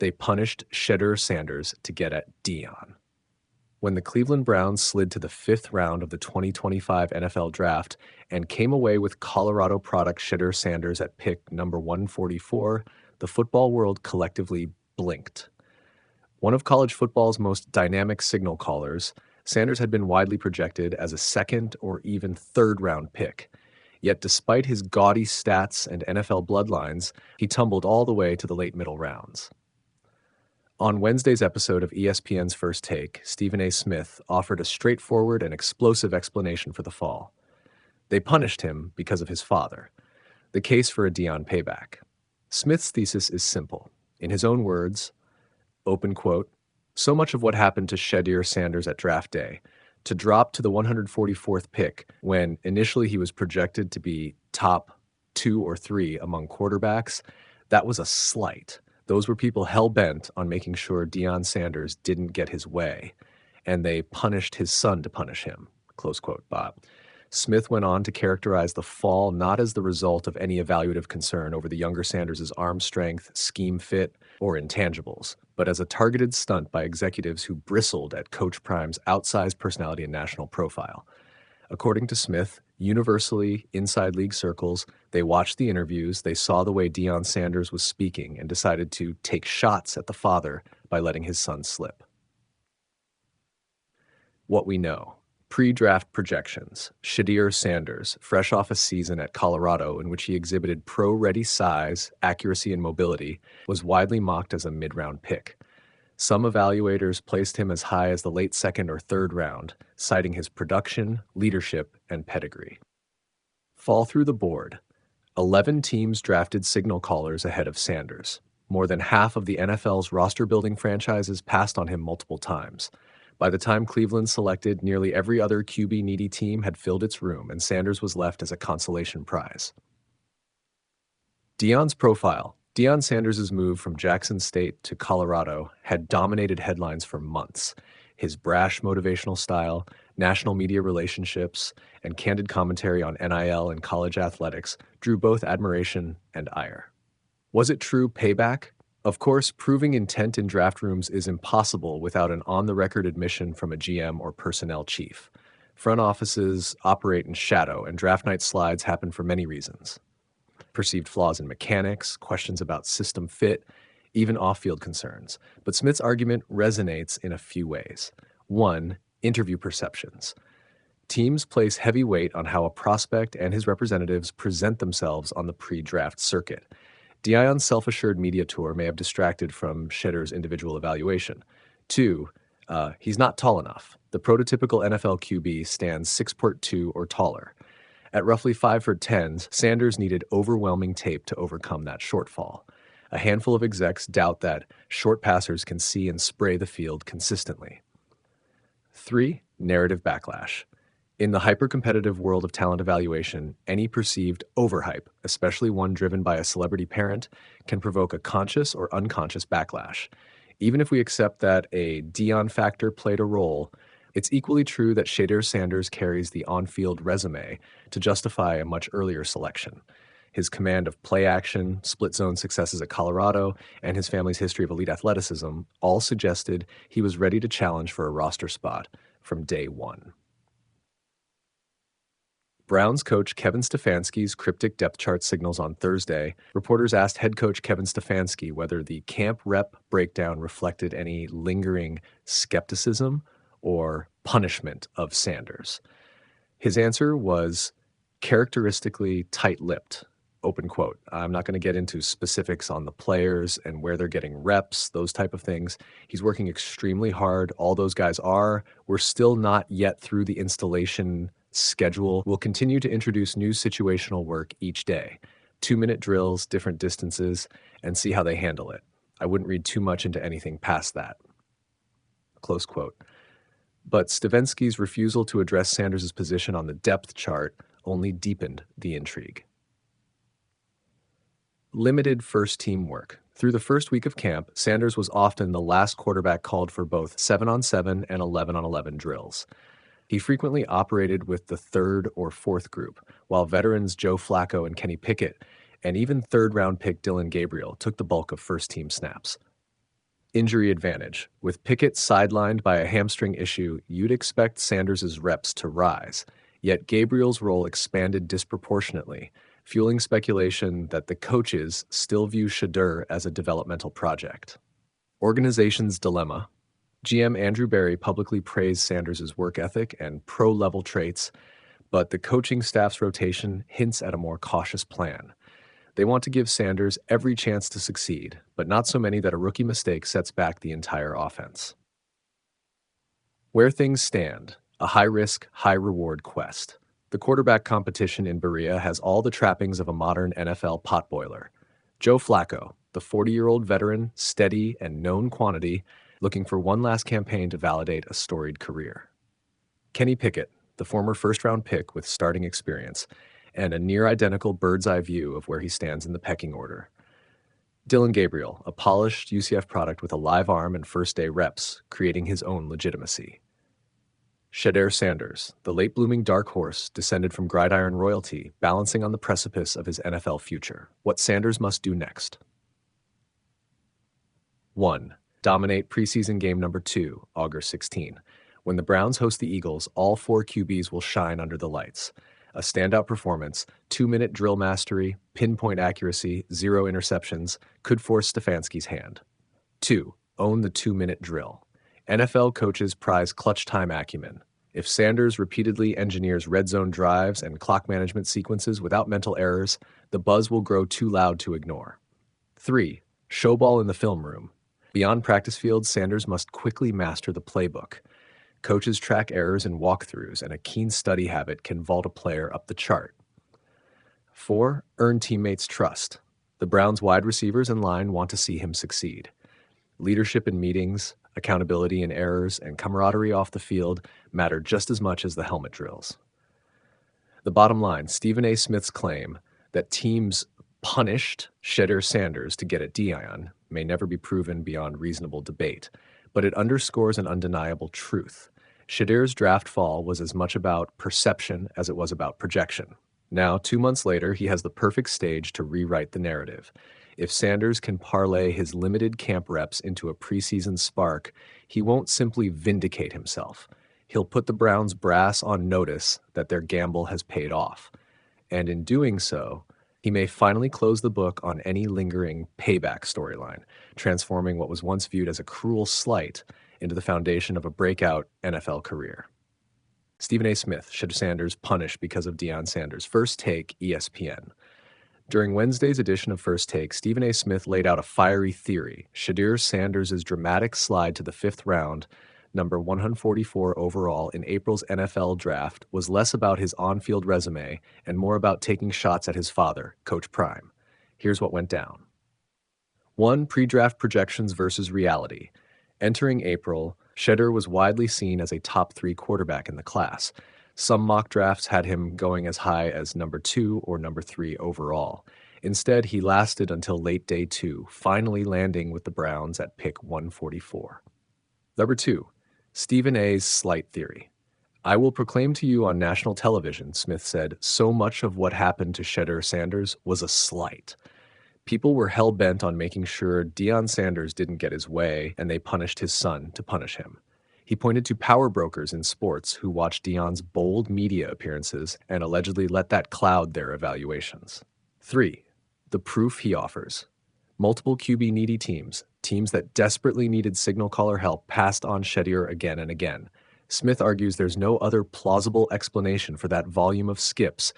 They punished Shedeur Sanders to get at Deion. When the Cleveland Browns slid to the 5th round of the 2025 NFL Draft and came away with Colorado product Shedeur Sanders at pick number 144, the football world collectively blinked. One of college football's most dynamic signal callers, Sanders had been widely projected as a 2nd or even 3rd round pick. Yet despite his gaudy stats and NFL bloodlines, he tumbled all the way to the late middle rounds. On Wednesday's episode of ESPN's First Take, Stephen A. Smith offered a straightforward and explosive explanation for the fall. They punished him because of his father. The case for a Deion payback. Smith's thesis is simple. In his own words, open quote, "So much of what happened to Shedeur Sanders at draft day, to drop to the 144th pick when initially he was projected to be top 2 or 3 among quarterbacks, that was a slight. Those were people hell-bent on making sure Deion Sanders didn't get his way, and they punished his son to punish him," close quote, Bob. Smith went on to characterize the fall not as the result of any evaluative concern over the younger Sanders' arm strength, scheme fit, or intangibles, but as a targeted stunt by executives who bristled at Coach Prime's outsized personality and national profile. According to Smith, universally inside league circles, they watched the interviews, they saw the way Deion Sanders was speaking, and decided to take shots at the father by letting his son slip. What we know. Pre-draft projections. Shedeur Sanders, fresh off a season at Colorado in which he exhibited pro-ready size, accuracy, and mobility, was widely mocked as a mid-round pick. Some evaluators placed him as high as the late 2nd or 3rd round, citing his production, leadership, and pedigree. Fall through the board. 11 teams drafted signal callers ahead of Sanders. More than half of the NFL's roster-building franchises passed on him multiple times. By the time Cleveland selected, nearly every other QB-needy team had filled its room, and Sanders was left as a consolation prize. Deion's profile. Deion Sanders' move from Jackson State to Colorado had dominated headlines for months. His brash motivational style, national media relationships, and candid commentary on NIL and college athletics drew both admiration and ire. Was it true payback? Of course, proving intent in draft rooms is impossible without an on-the-record admission from a GM or personnel chief. Front offices operate in shadow, and draft night slides happen for many reasons. Perceived flaws in mechanics, questions about system fit, even off-field concerns. But Smith's argument resonates in a few ways. 1. Interview perceptions. Teams place heavy weight on how a prospect and his representatives present themselves on the pre-draft circuit. Deion's self-assured media tour may have distracted from Shedeur's individual evaluation. 2. He's not tall enough. The prototypical NFL QB stands 6'2" or taller. At roughly 5'10", Sanders needed overwhelming tape to overcome that shortfall. A handful of execs doubt that short passers can see and spray the field consistently. 3. Narrative backlash. In the hyper-competitive world of talent evaluation, any perceived overhype, especially one driven by a celebrity parent, can provoke a conscious or unconscious backlash. Even if we accept that a Deion factor played a role, it's equally true that Shedeur Sanders carries the on-field resume to justify a much earlier selection. His command of play action, split-zone successes at Colorado, and his family's history of elite athleticism all suggested he was ready to challenge for a roster spot from day one. Browns coach Kevin Stefanski's cryptic depth chart signals on Thursday. Reporters asked head coach Kevin Stefanski whether the camp rep breakdown reflected any lingering skepticism or punishment of Sanders. His answer was characteristically tight-lipped, open quote. I'm not going to get into specifics on the players and where they're getting reps, those type of things. He's working extremely hard. All those guys are. We're still not yet through the installation schedule. We'll continue to introduce new situational work each day, 2-minute drills, different distances, and see how they handle it. I wouldn't read too much into anything past that. Close quote. But Stefanski's refusal to address Sanders' position on the depth chart only deepened the intrigue. Limited first-team work. Through the first week of camp, Sanders was often the last quarterback called for both 7-on-7 and 11-on-11 drills. He frequently operated with the 3rd or 4th group, while veterans Joe Flacco and Kenny Pickett, and even 3rd-round pick Dylan Gabriel took the bulk of first-team snaps. Injury advantage. With Pickett sidelined by a hamstring issue, you'd expect Sanders' reps to rise. Yet Gabriel's role expanded disproportionately, fueling speculation that the coaches still view Shedeur as a developmental project. Organization's dilemma. GM Andrew Berry publicly praised Sanders' work ethic and pro-level traits, but the coaching staff's rotation hints at a more cautious plan. They want to give Sanders every chance to succeed, but not so many that a rookie mistake sets back the entire offense. Where things stand, a high-risk, high-reward quest. The quarterback competition in Berea has all the trappings of a modern NFL potboiler. Joe Flacco, the 40-year-old veteran, steady and known quantity, looking for one last campaign to validate a storied career. Kenny Pickett, the former first-round pick with starting experience, and a near-identical bird's-eye view of where he stands in the pecking order. Dillon Gabriel, a polished UCF product with a live arm and first-day reps, creating his own legitimacy. Shedeur Sanders, the late-blooming dark horse, descended from gridiron royalty, balancing on the precipice of his NFL future. What Sanders must do next. 1. Dominate preseason game number 2, August 16. When the Browns host the Eagles, all 4 QBs will shine under the lights. A standout performance, 2-minute drill mastery, pinpoint accuracy, 0 interceptions, could force Stefanski's hand. 2. Own the 2-minute drill. NFL coaches prize clutch time acumen. If Sanders repeatedly engineers red zone drives and clock management sequences without mental errors, the buzz will grow too loud to ignore. 3. Showball in the film room. Beyond practice fields, Sanders must quickly master the playbook. Coaches track errors in walkthroughs, and a keen study habit can vault a player up the chart. 4. Earn teammates' trust. The Browns' wide receivers and line want to see him succeed. Leadership in meetings, accountability in errors, and camaraderie off the field matter just as much as the helmet drills. The bottom line, Stephen A. Smith's claim that teams punished Shedeur Sanders to get at Deion may never be proven beyond reasonable debate, but it underscores an undeniable truth. Shedeur's draft fall was as much about perception as it was about projection. Now, 2 months later, he has the perfect stage to rewrite the narrative. If Sanders can parlay his limited camp reps into a preseason spark, he won't simply vindicate himself. He'll put the Browns' brass on notice that their gamble has paid off. And in doing so, he may finally close the book on any lingering payback storyline, transforming what was once viewed as a cruel slight into the foundation of a breakout NFL career. Stephen A. Smith, Shedeur Sanders punished because of Deion Sanders. First Take, ESPN. During Wednesday's edition of First Take, Stephen A. Smith laid out a fiery theory. Shedeur Sanders' dramatic slide to the 5th round, number 144 overall in April's NFL draft, was less about his on-field resume and more about taking shots at his father, Coach Prime. Here's what went down. 1. Pre-draft projections versus reality. Entering April, Shedeur was widely seen as a top 3 quarterback in the class. Some mock drafts had him going as high as number 2 or number 3 overall. Instead, he lasted until late day 2, finally landing with the Browns at pick 144. Number 2. Stephen A.'s slight theory. I will proclaim to you on national television, Smith said, so much of what happened to Shedeur Sanders was a slight. People were hell-bent on making sure Deion Sanders didn't get his way, and they punished his son to punish him. He pointed to power brokers in sports who watched Deion's bold media appearances and allegedly let that cloud their evaluations. 3. The proof he offers. Multiple QB-needy teams that desperately needed signal caller help, passed on Shedeur again and again. Smith argues there's no other plausible explanation for that volume of skips